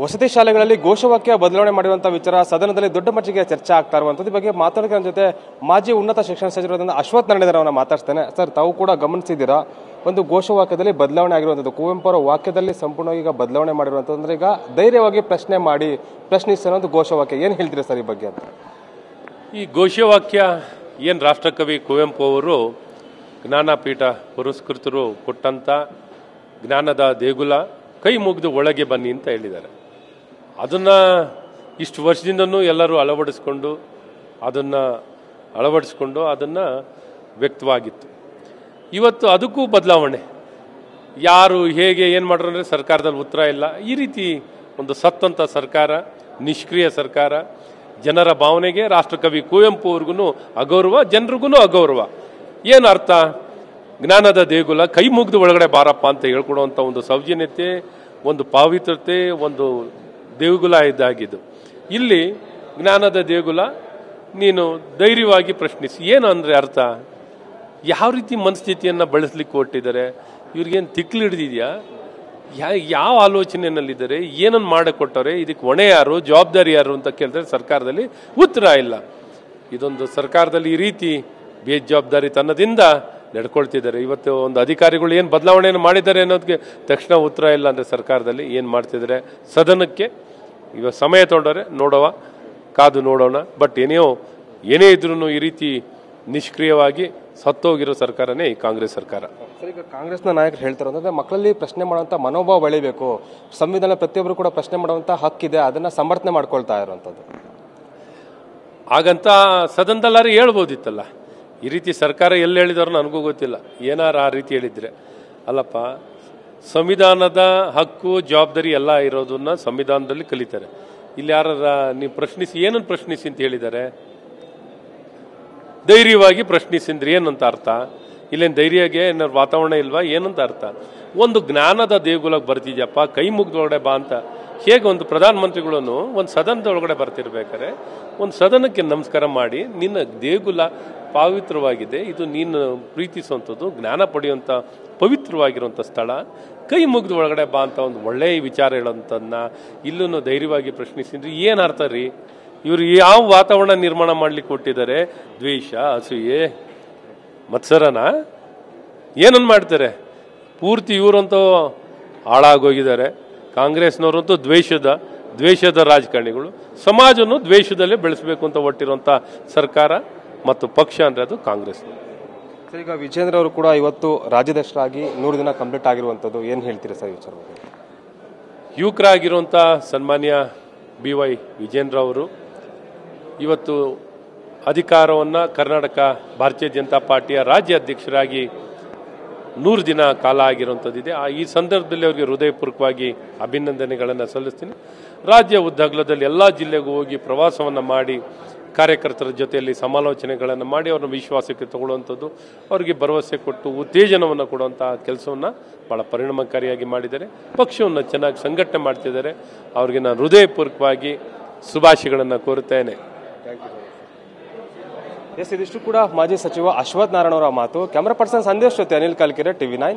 ವಸತಿ ಶಾಲೆಗಳಲ್ಲಿ ಘೋಷವಾಕ್ಯ ಬದಲಾವಣೆ ಮಾಡಿರುವಂತಹ ವಿಚಾರ ಸದನದಲ್ಲಿ ದೊಡ್ಡ ಮಟ್ಟಿಗೆ ಚರ್ಚೆ ಆಗ್ತಾ ಇರುವಂಥದ್ದು. ಈ ಬಗ್ಗೆ ಮಾತಾಡೋಕೆ ನನ್ನ ಜೊತೆ ಮಾಜಿ ಉನ್ನತ ಶಿಕ್ಷಣ ಸಚಿವರಾದ ಅಶ್ವಥ್ ನಾರಾಯಣ ಅವರನ್ನ ಮಾತಾಡ್ತೇನೆ. ಸರ್, ತಾವು ಕೂಡ ಗಮನಿಸಿದ್ದೀರಾ, ಒಂದು ಘೋಷವಾಕ್ಯದಲ್ಲಿ ಬದಲಾವಣೆ ಆಗಿರುವಂಥದ್ದು, ಕುವೆಂಪು ಅವರ ವಾಕ್ಯದಲ್ಲಿ ಸಂಪೂರ್ಣವಾಗಿ ಈಗ ಬದಲಾವಣೆ ಮಾಡಿರುವಂಥದ್ದು. ಅಂದ್ರೆ ಈಗ ಧೈರ್ಯವಾಗಿ ಪ್ರಶ್ನಿಸೋ ಒಂದು ಘೋಷವಾಕ್ಯ, ಏನು ಹೇಳ್ತೀರಾ ಸರ್ ಈ ಬಗ್ಗೆ ಅಂತ? ಈ ಘೋಷವಾಕ್ಯ ಏನು ರಾಷ್ಟ್ರಕವಿ ಕುವೆಂಪು ಅವರು ಜ್ಞಾನಪೀಠ ಪುರಸ್ಕೃತರು ಕೊಟ್ಟಂಥ ಜ್ಞಾನದ ದೇಗುಲ ಕೈ ಮುಗಿದು ಒಳಗೆ ಬನ್ನಿ ಅಂತ ಹೇಳಿದ್ದಾರೆ. ಅದನ್ನು ಇಷ್ಟು ವರ್ಷದಿಂದನೂ ಎಲ್ಲರೂ ಅಳವಡಿಸ್ಕೊಂಡು ಅದನ್ನು ವ್ಯಕ್ತವಾಗಿತ್ತು. ಇವತ್ತು ಅದಕ್ಕೂ ಬದಲಾವಣೆ. ಯಾರು ಹೇಗೆ ಏನು ಮಾಡ್ರು ಅಂದರೆ ಸರ್ಕಾರದಲ್ಲಿ ಉತ್ತರ ಇಲ್ಲ. ಈ ರೀತಿ ಒಂದು ಸತ್ತಂಥ ಸರ್ಕಾರ, ನಿಷ್ಕ್ರಿಯ ಸರ್ಕಾರ, ಜನರ ಭಾವನೆಗೆ ರಾಷ್ಟ್ರಕವಿ ಕುವೆಂಪು ಅವ್ರಿಗೂ ಅಗೌರವ, ಜನರಿಗೂ ಅಗೌರವ. ಏನು ಅರ್ಥ? ಜ್ಞಾನದ ದೇಗುಲ ಕೈ ಮುಗಿದು ಒಳಗಡೆ ಬಾರಪ್ಪ ಅಂತ ಹೇಳ್ಕೊಡುವಂಥ ಒಂದು ಸೌಜನ್ಯತೆ, ಒಂದು ಪಾವಿತ್ರತೆ, ಒಂದು ದೇಗುಲ ಇದ್ದಾಗಿದ್ದು. ಇಲ್ಲಿ ಜ್ಞಾನದ ದೇಗುಲ ನೀನು ಧೈರ್ಯವಾಗಿ ಪ್ರಶ್ನಿಸಿ. ಏನು ಅಂದರೆ ಅರ್ಥ? ಯಾವ ರೀತಿ ಮನಸ್ಥಿತಿಯನ್ನು ಬಳಸಲಿಕ್ಕೆ ಹೊರಟಿದ್ದಾರೆ? ಇವ್ರಿಗೇನು ತಿಕ್ಲು ಹಿಡಿದಿದೆಯಾ? ಯಾವ ಆಲೋಚನೆಯಲ್ಲಿದ್ದಾರೆ? ಏನನ್ನು ಮಾಡಿಕೊಟ್ಟವ್ರೆ? ಇದಕ್ಕೆ ಹೊಣೆ ಯಾರು, ಜವಾಬ್ದಾರಿ ಯಾರು ಅಂತ ಕೇಳಿದ್ರೆ ಸರ್ಕಾರದಲ್ಲಿ ಉತ್ತರ ಇಲ್ಲ. ಇದೊಂದು ಸರ್ಕಾರದಲ್ಲಿ ಈ ರೀತಿ ಬೇಜವಾಬ್ದಾರಿತನದಿಂದ ನಡ್ಕೊಳ್ತಿದ್ದಾರೆ. ಇವತ್ತು ಒಂದು ಅಧಿಕಾರಿಗಳು ಏನು ಬದಲಾವಣೆಯನ್ನು ಮಾಡಿದ್ದಾರೆ ಅನ್ನೋದಕ್ಕೆ ತಕ್ಷಣ ಉತ್ತರ ಇಲ್ಲ ಅಂದರೆ ಸರ್ಕಾರದಲ್ಲಿ ಏನು ಮಾಡ್ತಿದ್ದಾರೆ? ಸದನಕ್ಕೆ ಇವಾಗ ಸಮಯ ತೊಗೊಂಡರೆ ಕಾದು ನೋಡೋಣ. ಬಟ್ ಏನೇ ಇದ್ರೂ ಈ ರೀತಿ ನಿಷ್ಕ್ರಿಯವಾಗಿ ಸತ್ತೋಗಿರೋ ಸರ್ಕಾರನೇ ಈ ಕಾಂಗ್ರೆಸ್ ಸರ್ಕಾರ. ಈಗ ಕಾಂಗ್ರೆಸ್ನ ನಾಯಕರು ಹೇಳ್ತಾರೆ ಅಂದರೆ ಮಕ್ಕಳಲ್ಲಿ ಪ್ರಶ್ನೆ ಮಾಡುವಂಥ ಮನೋಭಾವ ಬೆಳಿಬೇಕು, ಸಂವಿಧಾನ ಪ್ರತಿಯೊಬ್ಬರು ಕೂಡ ಪ್ರಶ್ನೆ ಮಾಡುವಂಥ ಹಕ್ಕಿದೆ, ಅದನ್ನು ಸಮರ್ಥನೆ ಮಾಡ್ಕೊಳ್ತಾ ಇರುವಂಥದ್ದು. ಹಾಗಂತ ಸದನದಲ್ಲಾರು ಹೇಳ್ಬೋದಿತ್ತಲ್ಲ. ಈ ರೀತಿ ಸರ್ಕಾರ ಎಲ್ಲಿ ಹೇಳಿದವರು ನನಗೂ ಗೊತ್ತಿಲ್ಲ. ಏನಾರು ಆ ರೀತಿ ಹೇಳಿದ್ರೆ ಅಲ್ಲಪ್ಪ, ಸಂವಿಧಾನದ ಹಕ್ಕು ಜವಾಬ್ದಾರಿ ಎಲ್ಲ ಇರೋದನ್ನ ಸಂವಿಧಾನದಲ್ಲಿ ಕಲಿತಾರೆ. ಇಲ್ಲಿ ಯಾರ ನೀವು ಪ್ರಶ್ನಿಸಿ, ಏನನ್ನು ಪ್ರಶ್ನಿಸಿ ಅಂತ ಹೇಳಿದ್ದಾರೆ? ಧೈರ್ಯವಾಗಿ ಪ್ರಶ್ನಿಸಿದ್ರೆ ಏನಂತ ಅರ್ಥ? ಇಲ್ಲೇನು ಧೈರ್ಯಗೆ ಏನಾದ್ರು ವಾತಾವರಣ ಇಲ್ವಾ? ಏನಂತ ಅರ್ಥ? ಒಂದು ಜ್ಞಾನದ ದೇಗುಲಕ್ಕೆ ಬರ್ತಿದ್ಯಪ್ಪ, ಕೈ ಮುಗ್ದೊಳಗಡೆ ಬಾ ಅಂತ ಹೇಗೆ ಒಂದು ಪ್ರಧಾನಮಂತ್ರಿಗಳನ್ನು ಒಂದು ಸದನದೊಳಗಡೆ ಬರ್ತಿರ್ಬೇಕಾದ್ರೆ ಒಂದು ಸದನಕ್ಕೆ ನಮಸ್ಕಾರ ಮಾಡಿ, ನಿನ್ನ ದೇಗುಲ ಪವಿತ್ರವಾಗಿದೆ, ಇದು ನೀನು ಪ್ರೀತಿಸುವಂಥದ್ದು, ಜ್ಞಾನ ಪಡೆಯುವಂಥ ಪವಿತ್ರವಾಗಿರುವಂಥ ಸ್ಥಳ, ಕೈ ಮುಗಿದು ಒಳಗಡೆ ಬಾ ಅಂತ ಒಂದು ಒಳ್ಳೆಯ ವಿಚಾರ ಹೇಳೋಂಥದ್ದನ್ನ ಇಲ್ಲೂ ಧೈರ್ಯವಾಗಿ ಪ್ರಶ್ನಿಸಿದ್ರೆ ಏನು ಅರ್ಥ ರೀ? ಇವರು ಯಾವ ವಾತಾವರಣ ನಿರ್ಮಾಣ ಮಾಡ್ಲಿಕ್ಕೆ ಕೊಟ್ಟಿದ್ದಾರೆ? ದ್ವೇಷ, ಅಸೂಯೆ, ಮತ್ಸರನ ಏನನ್ನು ಮಾಡ್ತಾರೆ? ಪೂರ್ತಿ ಇವರಂತೂ ಹಾಳಾಗೋಗಿದ್ದಾರೆ. ಕಾಂಗ್ರೆಸ್ನವರಂತೂ ದ್ವೇಷದ ರಾಜಕಾರಣಿಗಳು. ಸಮಾಜವನ್ನು ದ್ವೇಷದಲ್ಲೇ ಬೆಳೆಸಬೇಕು ಅಂತ ಹೊಟ್ಟಿರುವಂಥ ಸರ್ಕಾರ ಮತ್ತು ಪಕ್ಷ ಅಂದರೆ ಅದು ಕಾಂಗ್ರೆಸ್. ಸರ್, ಈಗ ವಿಜೇಂದ್ರ ಅವರು ಕೂಡ ಇವತ್ತು ರಾಜ್ಯಾಧ್ಯಕ್ಷರಾಗಿ 100 ದಿನ ಕಂಪ್ಲೀಟ್ ಆಗಿರುವಂಥದ್ದು, ಏನು ಹೇಳ್ತೀರಾ ಸರ್ ಈ ವಿಚಾರ? ಯುವಕರಾಗಿರುವಂಥ ಸನ್ಮಾನ್ಯ BY ವಿಜೇಂದ್ರ ಅವರು ಇವತ್ತು ಅಧಿಕಾರವನ್ನು ಕರ್ನಾಟಕ ಭಾರತೀಯ ಜನತಾ ಪಾರ್ಟಿಯ ರಾಜ್ಯ ಅಧ್ಯಕ್ಷರಾಗಿ 100 ದಿನ ಕಾಲ ಆಗಿರುವಂಥದ್ದಿದೆ. ಈ ಸಂದರ್ಭದಲ್ಲಿ ಅವರಿಗೆ ಹೃದಯಪೂರ್ವಕವಾಗಿ ಅಭಿನಂದನೆಗಳನ್ನು ಸಲ್ಲಿಸ್ತೀನಿ. ರಾಜ್ಯ ಉದ್ದಗಲದಲ್ಲಿ ಎಲ್ಲ ಜಿಲ್ಲೆಗೂ ಹೋಗಿ ಪ್ರವಾಸವನ್ನು ಮಾಡಿ ಕಾರ್ಯಕರ್ತರ ಜೊತೆಯಲ್ಲಿ ಸಮಾಲೋಚನೆಗಳನ್ನು ಮಾಡಿ ಅವ್ರನ್ನ ವಿಶ್ವಾಸಕ್ಕೆ ತಗೊಳ್ಳುವಂಥದ್ದು, ಅವರಿಗೆ ಭರವಸೆ ಕೊಟ್ಟು ಉತ್ತೇಜನವನ್ನು ಕೊಡುವಂಥ ಕೆಲಸವನ್ನು ಭಾಳ ಪರಿಣಾಮಕಾರಿಯಾಗಿ ಮಾಡಿದ್ದಾರೆ. ಪಕ್ಷವನ್ನು ಚೆನ್ನಾಗಿ ಸಂಘಟನೆ ಮಾಡ್ತಿದ್ದಾರೆ. ಅವರಿಗೆ ನಾನು ಹೃದಯಪೂರ್ವಕವಾಗಿ ಶುಭಾಶಯಗಳನ್ನು ಕೋರುತ್ತೇನೆ. ಇದಿಷ್ಟು ಕೂಡ ಮಾಜಿ ಸಚಿವ ಅಶ್ವಥ್ ನಾರಾಯಣ ಅವರ ಮಾತು. ಕ್ಯಾಮರಾ ಪರ್ಸನ್ ಸಂದೇಶ್ ಜೊತೆ ಅನಿಲ್ ಕಾಲ್ಕೆರೆ, TV9.